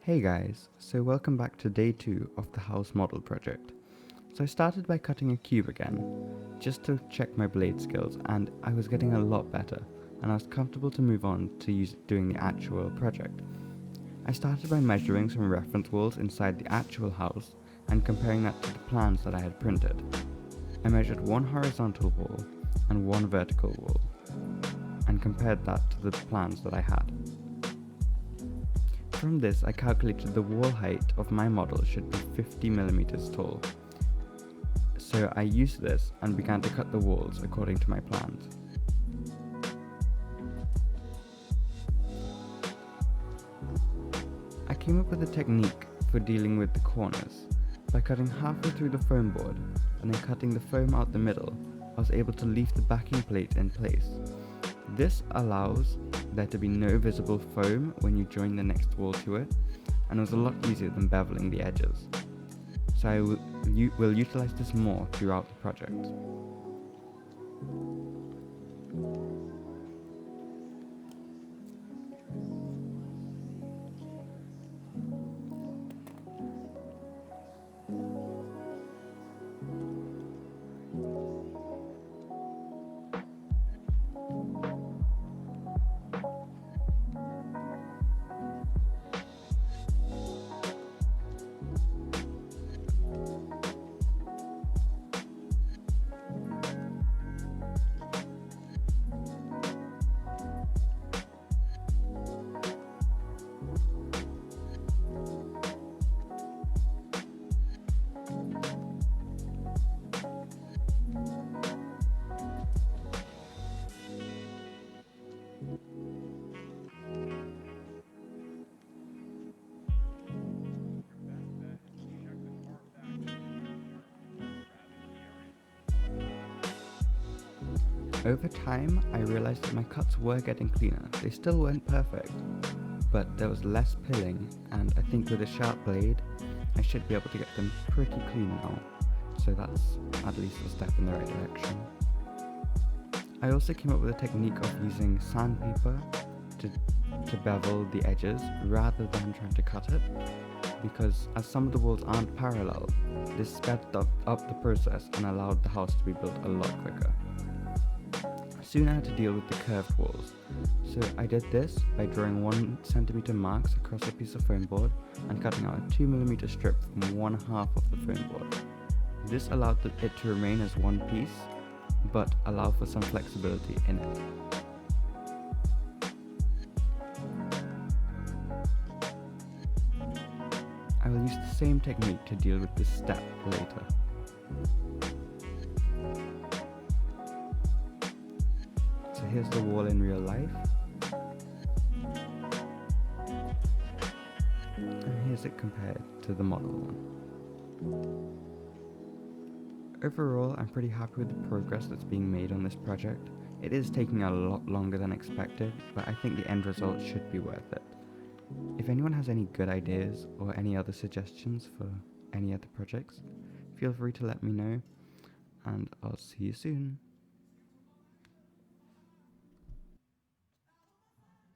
Hey guys, so welcome back to day 2 of the house model project. So I started by cutting a cube again, just to check my blade skills, and I was getting a lot better, and I was comfortable to move on to doing the actual project. I started by measuring some reference walls inside the actual house and comparing that to the plans that I had printed. I measured one horizontal wall and one vertical wall, and compared that to the plans that I had. From this, I calculated the wall height of my model should be 50mm tall. So I used this and began to cut the walls according to my plans. I came up with a technique for dealing with the corners. By cutting halfway through the foam board and then cutting the foam out the middle, I was able to leave the backing plate in place. This allows there to be no visible foam when you join the next wall to it, and it was a lot easier than beveling the edges. So I will utilize this more throughout the project. Over time, I realized that my cuts were getting cleaner. They still weren't perfect, but there was less pilling, and I think with a sharp blade, I should be able to get them pretty clean now. So that's at least a step in the right direction. I also came up with a technique of using sandpaper to bevel the edges rather than trying to cut it, because as some of the walls aren't parallel, this sped up the process and allowed the house to be built a lot quicker. Soon I had to deal with the curved walls, so I did this by drawing 1cm marks across a piece of foam board and cutting out a 2mm strip from one half of the foam board. This allowed it to remain as one piece, but allow for some flexibility in it. I will use the same technique to deal with this step later. So here's the wall in real life, and here's it compared to the model one. Overall, I'm pretty happy with the progress that's being made on this project. It is taking a lot longer than expected, but I think the end result should be worth it. If anyone has any good ideas or any other suggestions for any other projects, feel free to let me know, and I'll see you soon.